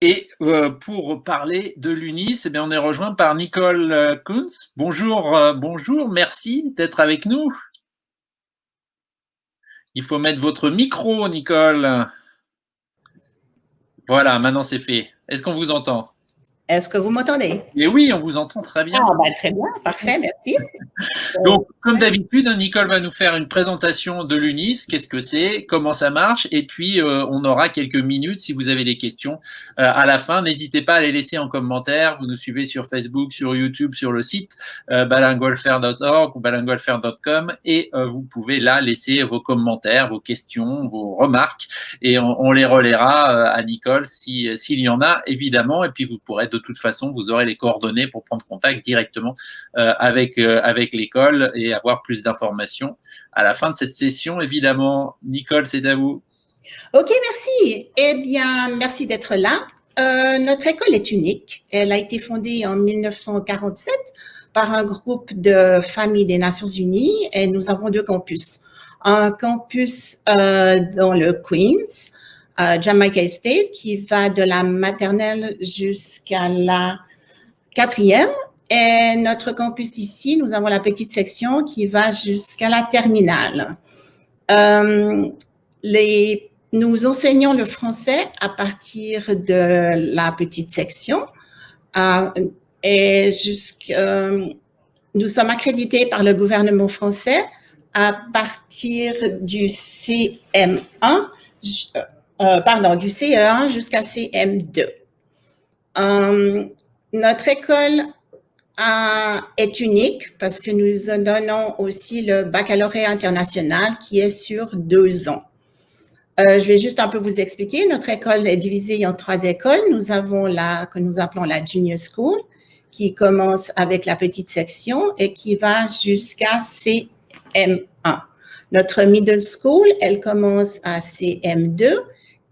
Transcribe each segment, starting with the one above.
Et pour parler de l'UNIS, eh bien, on est rejoint par Nicole Kunz. Bonjour, bonjour, merci d'être avec nous. Il faut mettre votre micro, Nicole. Voilà, maintenant c'est fait. Est-ce qu'on vous entend? Est-ce que vous m'entendez? Et oui, on vous entend très bien. Très bien, parfait, merci. Donc, comme d'habitude, Nicole va nous faire une présentation de l'UNIS, qu'est-ce que c'est, comment ça marche, et puis on aura quelques minutes si vous avez des questions à la fin. N'hésitez pas à les laisser en commentaire. Vous nous suivez sur Facebook, sur YouTube, sur le site bilingualfair.org ou bilingualfair.com et vous pouvez là laisser vos commentaires, vos questions, vos remarques, et on les relaiera à Nicole s'il y en a, évidemment. Et puis vous pourrez de toute façon, vous aurez les coordonnées pour prendre contact directement avec l'école et avoir plus d'informations à la fin de cette session, évidemment. Nicole, c'est à vous. OK, merci. Eh bien, merci d'être là. Notre école est unique. Elle a été fondée en 1947 par un groupe de familles des Nations Unies et nous avons deux campus. Un campus dans le Queens, Jamaica State, qui va de la maternelle jusqu'à la 4e. Et notre campus ici, nous avons la petite section qui va jusqu'à la terminale. Nous enseignons le français à partir de la petite section et nous sommes accrédités par le gouvernement français à partir du CM1, du CE1 jusqu'à CM2. Notre école est unique parce que nous donnons aussi le baccalauréat international qui est sur 2 ans. Je vais juste un peu vous expliquer. Notre école est divisée en 3 écoles. Nous avons que nous appelons la Junior School, qui commence avec la petite section et qui va jusqu'à CM1. Notre Middle School, elle commence à CM2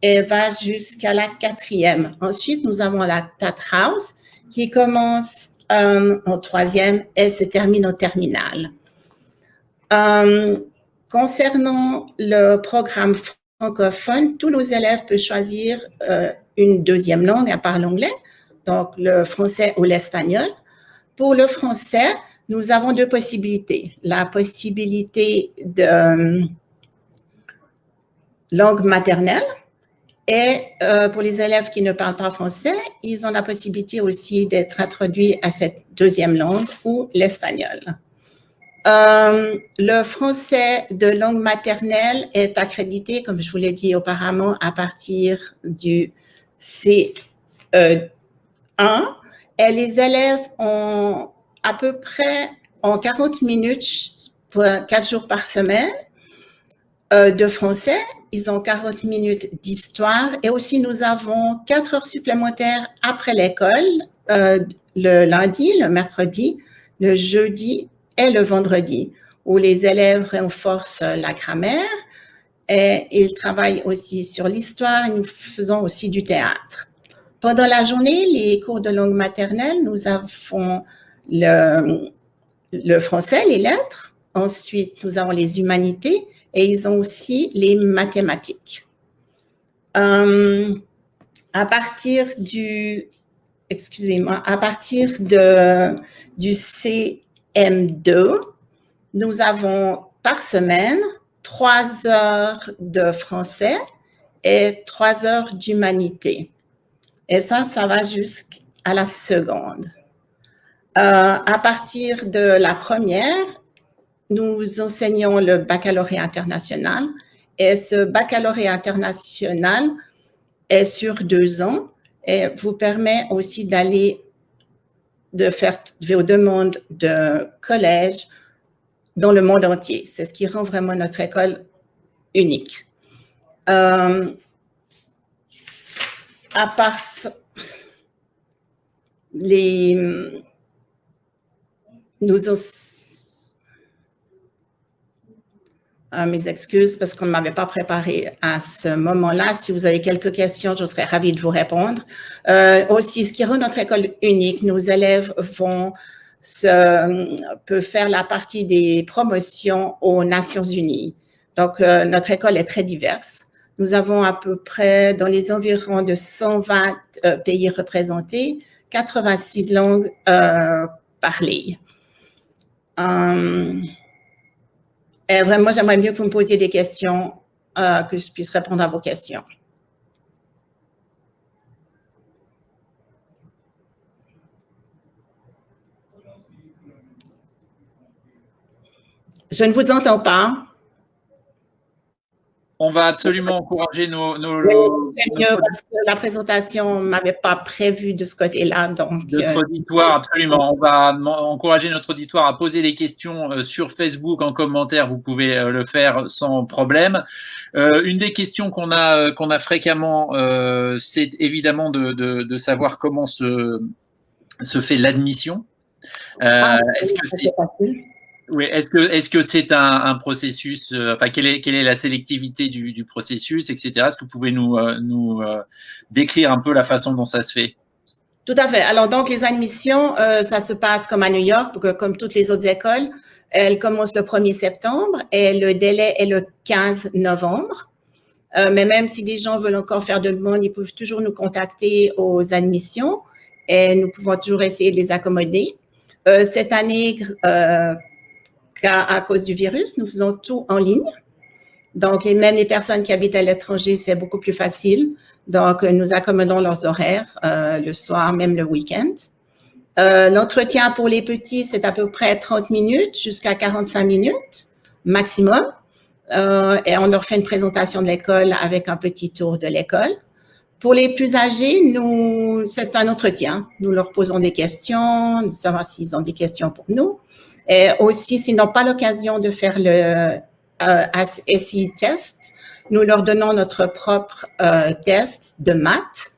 et va jusqu'à la 4e. Ensuite, nous avons la Tat House, qui commence en 3e et se termine en terminale. Concernant le programme francophone, tous nos élèves peuvent choisir une deuxième langue à part l'anglais, donc le français ou l'espagnol. Pour le français, nous avons 2 possibilités. La possibilité de langue maternelle, et pour les élèves qui ne parlent pas français, ils ont la possibilité aussi d'être introduits à cette deuxième langue ou l'espagnol. Le français de langue maternelle est accrédité, comme je vous l'ai dit auparavant, à partir du CE1. Et les élèves ont à peu près 40 minutes pour 4 jours par semaine de français. Ils ont 40 minutes d'histoire et aussi nous avons 4 heures supplémentaires après l'école, le lundi, le mercredi, le jeudi et le vendredi, où les élèves renforcent la grammaire et ils travaillent aussi sur l'histoire. Nous faisons aussi du théâtre. Pendant la journée, les cours de langue maternelle, nous avons le français, les lettres. Ensuite, nous avons les humanités et ils ont aussi les mathématiques. À partir du CM2, nous avons par semaine 3 heures de français et 3 heures d'humanité. Et ça va jusqu'à la seconde. À partir de la première, nous enseignons le baccalauréat international et ce baccalauréat international est sur 2 ans et vous permet aussi de faire vos demandes de collège dans le monde entier. C'est ce qui rend vraiment notre école unique. À part ça, mes excuses parce qu'on ne m'avait pas préparé à ce moment-là. Si vous avez quelques questions, je serais ravie de vous répondre. Aussi, ce qui rend notre école unique, nos élèves peuvent faire la partie des promotions aux Nations Unies. Donc, notre école est très diverse. Nous avons à peu près, dans les environs de 120 pays représentés, 86 langues parlées. Et vraiment, j'aimerais mieux que vous me posiez des questions, que je puisse répondre à vos questions. Je ne vous entends pas. On va absolument encourager nos parce que la présentation ne m'avait pas prévu de ce côté-là. Notre auditoire, absolument. On va encourager notre auditoire à poser des questions sur Facebook en commentaire. Vous pouvez le faire sans problème. Une des questions qu'on a fréquemment, c'est évidemment de savoir comment se fait l'admission. Est-ce que c'est oui, est-ce que c'est un processus, enfin, quelle est la sélectivité du processus, etc. Est-ce que vous pouvez nous décrire un peu la façon dont ça se fait? Tout à fait. Alors, donc, les admissions, ça se passe comme à New York, comme toutes les autres écoles. Elles commencent le 1er septembre et le délai est le 15 novembre. Mais même si les gens veulent encore faire de demande, ils peuvent toujours nous contacter aux admissions et nous pouvons toujours essayer de les accommoder. Cette année, à cause du virus, nous faisons tout en ligne. Donc, même les personnes qui habitent à l'étranger, c'est beaucoup plus facile. Donc, nous accommodons leurs horaires le soir, même le week-end. L'entretien pour les petits, c'est à peu près 30 minutes jusqu'à 45 minutes maximum. Et on leur fait une présentation de l'école avec un petit tour de l'école. Pour les plus âgés, c'est un entretien. Nous leur posons des questions, de savoir s'ils ont des questions pour nous. Et aussi, s'ils n'ont pas l'occasion de faire le SI test, nous leur donnons notre propre test de maths.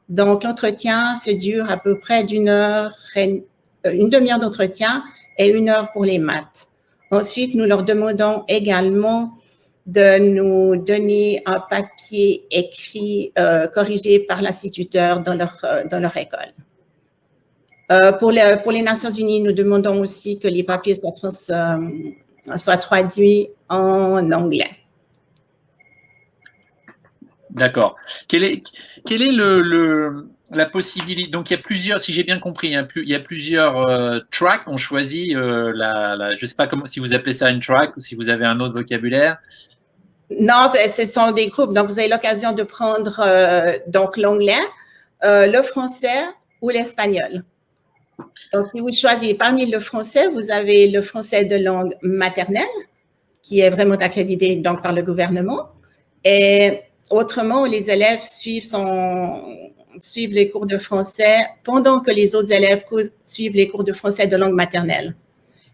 Donc, l'entretien se dure à peu près une demi-heure d'entretien et 1 heure pour les maths. Ensuite, nous leur demandons également de nous donner un papier écrit, corrigé par l'instituteur dans leur école. Pour les Nations Unies, nous demandons aussi que les papiers soient traduits en anglais. D'accord. Quelle est la possibilité? Donc, il y a plusieurs, si j'ai bien compris, il y a plusieurs tracks. On choisit je ne sais pas si vous appelez ça une track ou si vous avez un autre vocabulaire. Non, ce sont des groupes. Donc, vous avez l'occasion de prendre donc l'anglais, le français ou l'espagnol. Donc, si vous choisissez parmi le français, vous avez le français de langue maternelle, qui est vraiment accrédité donc, par le gouvernement. Et autrement, les élèves suivent les cours de français pendant que les autres élèves suivent les cours de français de langue maternelle.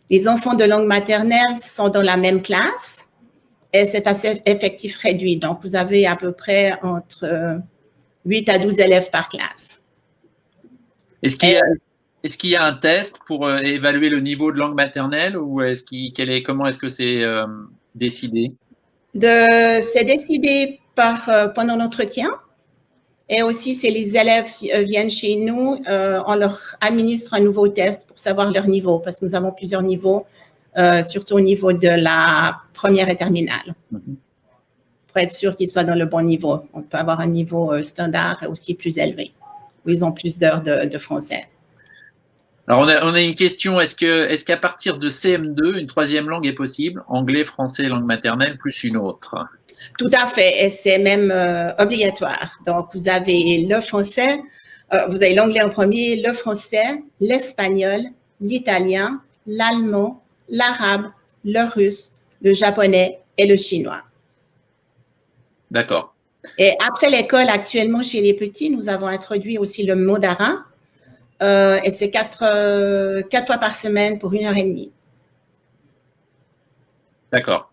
Les enfants de langue maternelle sont dans la même classe et c'est assez effectif réduit. Donc, vous avez à peu près entre 8 à 12 élèves par classe. Est-ce qu'il y a un test pour évaluer le niveau de langue maternelle ou comment est-ce que c'est décidé? C'est décidé pendant l'entretien et aussi si les élèves viennent chez nous, on leur administre un nouveau test pour savoir leur niveau parce que nous avons plusieurs niveaux, surtout au niveau de la première et terminale. Pour être sûr qu'ils soient dans le bon niveau. On peut avoir un niveau standard et aussi plus élevé où ils ont plus d'heures de français. Alors, on a une question. Est-ce qu'à partir de CM2, une troisième langue est possible? Anglais, français, langue maternelle, plus une autre? Tout à fait. Et c'est même obligatoire. Donc, vous avez le français, vous avez l'anglais en premier, le français, l'espagnol, l'italien, l'allemand, l'arabe, le russe, le japonais et le chinois. D'accord. Et après l'école, actuellement, chez les petits, nous avons introduit aussi le mandarin. Et c'est 4 fois par semaine pour 1h30. D'accord.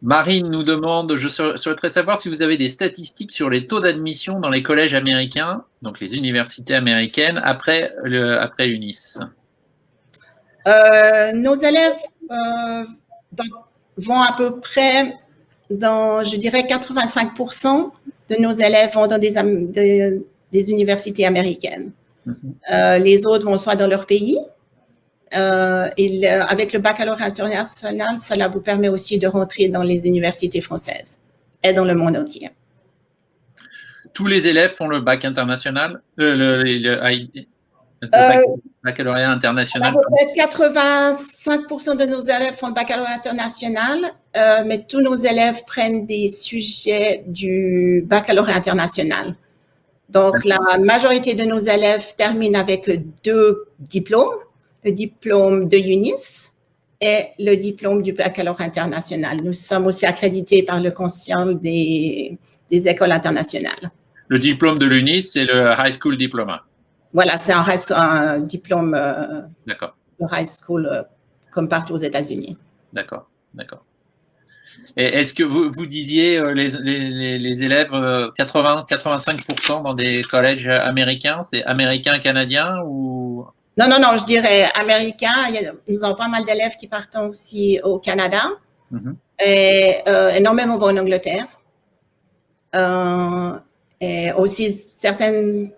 Marine nous demande, je souhaiterais savoir si vous avez des statistiques sur les taux d'admission dans les collèges américains, donc les universités américaines, après l'UNIS. Nos élèves vont à peu près je dirais 85% de nos élèves vont dans des universités américaines. Les autres vont soit dans leur pays, avec le baccalauréat international, cela vous permet aussi de rentrer dans les universités françaises et dans le monde entier. Tous les élèves font le bac international, baccalauréat international. Peut-être 85% de nos élèves font le baccalauréat international, mais tous nos élèves prennent des sujets du baccalauréat international. Donc, la majorité de nos élèves terminent avec 2 diplômes, le diplôme de UNIS et le diplôme du baccalauréat international. Nous sommes aussi accrédités par le Conseil des écoles internationales. Le diplôme de l'UNIS, c'est le High School Diploma. Voilà, c'est un diplôme de high school comme partout aux États-Unis. D'accord, d'accord. Et est-ce que vous disiez les élèves 80-85% dans des collèges américains, c'est américain, canadien ou? Non, je dirais américain. Nous avons pas mal d'élèves qui partent aussi au Canada et énormément vont en Angleterre. Et aussi, certains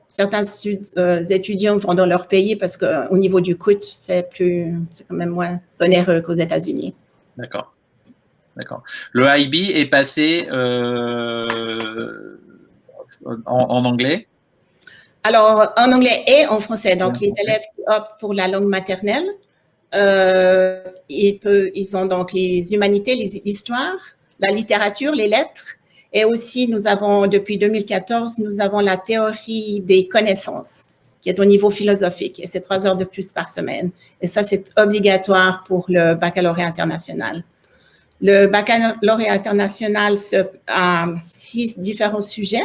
étudiants vont dans leur pays parce qu'au niveau du coût, c'est quand même moins onéreux qu'aux États-Unis. D'accord. D'accord. Le IB est passé en anglais? Alors, en anglais et en français. Donc, les élèves qui optent pour la langue maternelle, ils ont donc les humanités, l'histoire, la littérature, les lettres. Et aussi, depuis 2014, nous avons la théorie des connaissances, qui est au niveau philosophique. Et c'est 3 heures de plus par semaine. Et ça, c'est obligatoire pour le baccalauréat international. Le baccalauréat international a 6 différents sujets.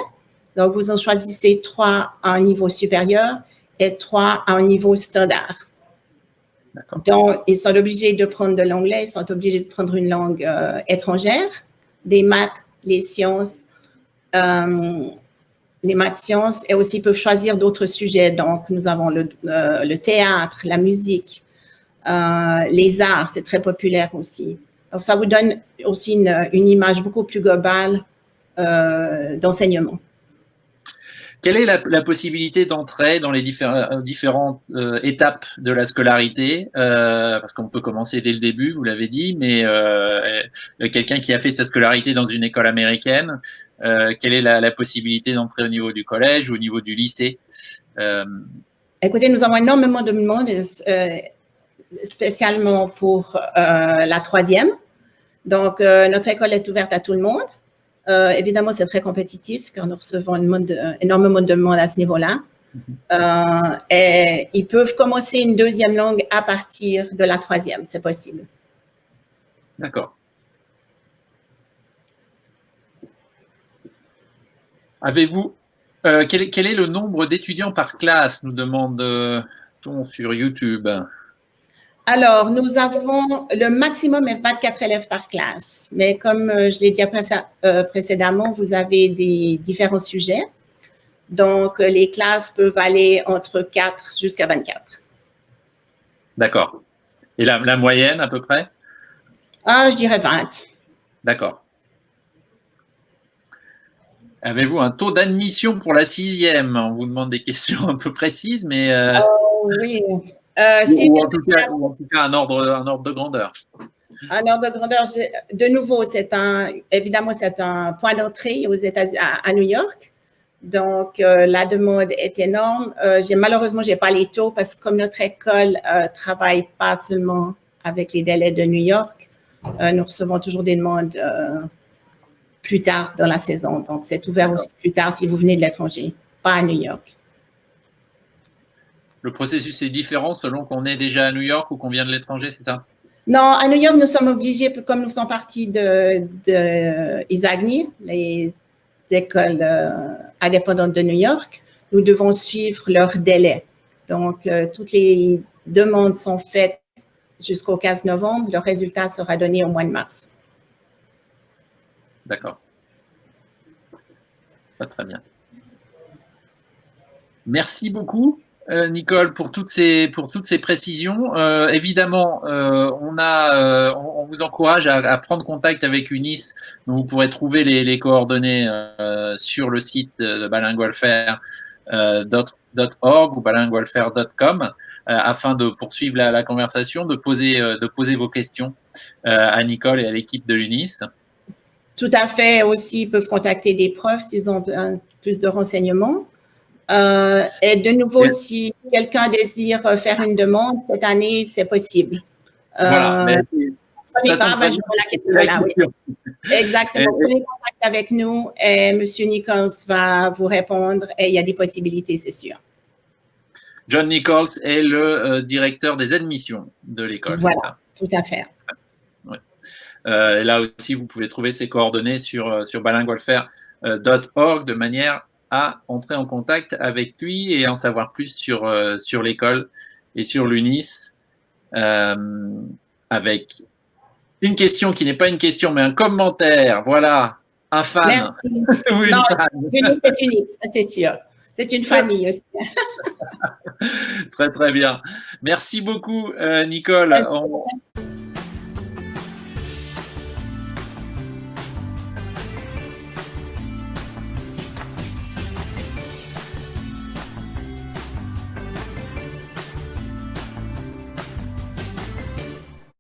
Donc, vous en choisissez 3 à un niveau supérieur et 3 à un niveau standard. Donc, ils sont obligés de prendre de l'anglais, ils sont obligés de prendre une langue étrangère, des maths, les sciences, sciences, et aussi peuvent choisir d'autres sujets. Donc, nous avons le théâtre, la musique, les arts, c'est très populaire aussi. Donc, ça vous donne aussi une image beaucoup plus globale d'enseignement. Quelle est la possibilité d'entrer dans les différentes étapes de la scolarité, parce qu'on peut commencer dès le début, vous l'avez dit, mais quelqu'un qui a fait sa scolarité dans une école américaine, quelle est la possibilité d'entrer au niveau du collège ou au niveau du lycée? Écoutez, nous avons énormément de monde, spécialement pour la 3e. Donc, notre école est ouverte à tout le monde. Évidemment, c'est très compétitif car nous recevons énormément de monde à ce niveau-là. Et ils peuvent commencer une 2e langue à partir de la 3e, c'est possible. D'accord. Avez-vous, quel est le nombre d'étudiants par classe, nous demande-t-on sur YouTube? Alors, nous avons le maximum est 24 élèves par classe. Mais comme je l'ai dit précédemment, vous avez des différents sujets. Donc, les classes peuvent aller entre 4 jusqu'à 24. D'accord. Et la moyenne, à peu près? Je dirais 20. D'accord. Avez-vous un taux d'admission pour la 6e? On vous demande des questions un peu précises, mais… oui. Ou en tout cas un ordre de grandeur. Un ordre de grandeur, de nouveau, évidemment, c'est un point d'entrée aux États-Unis, à New York. Donc, la demande est énorme. Malheureusement, je n'ai pas les taux parce que comme notre école ne travaille pas seulement avec les délais de New York, nous recevons toujours des demandes plus tard dans la saison. Donc, c'est ouvert aussi plus tard si vous venez de l'étranger, pas à New York. Le processus est différent selon qu'on est déjà à New York ou qu'on vient de l'étranger, c'est ça? Non, à New York, nous sommes obligés, comme nous faisons partie de ISAGNI, les écoles indépendantes de New York, nous devons suivre leur délai. Donc, toutes les demandes sont faites jusqu'au 15 novembre. Le résultat sera donné au mois de mars. D'accord. Très bien. Merci beaucoup. Nicole, pour toutes ces précisions. Évidemment, on vous encourage à prendre contact avec UNIS. Donc vous pourrez trouver les coordonnées sur le site de bilingualfaire.org ou bilingualfaire.com. afin de poursuivre la conversation, de poser vos questions à Nicole et à l'équipe de l'UNIS. Tout à fait. Aussi, ils peuvent contacter des profs s'ils ont plus de renseignements. Et de nouveau, si quelqu'un désire faire une demande cette année, c'est possible. Voilà. Exactement. Prenez contact avec nous et M. Nichols va vous répondre et il y a des possibilités, c'est sûr. John Nichols est le directeur des admissions de l'école, voilà, c'est ça? Tout à fait. Ouais. Là aussi, vous pouvez trouver ses coordonnées sur bilingualfaire.org de manière à entrer en contact avec lui et en savoir plus sur l'école et sur l'UNIS, avec une question qui n'est pas une question, mais un commentaire. Voilà, un fan. Merci. Non, l'UNIS est unique, ça c'est sûr. C'est une famille aussi. Très, très bien. Merci beaucoup, Nicole.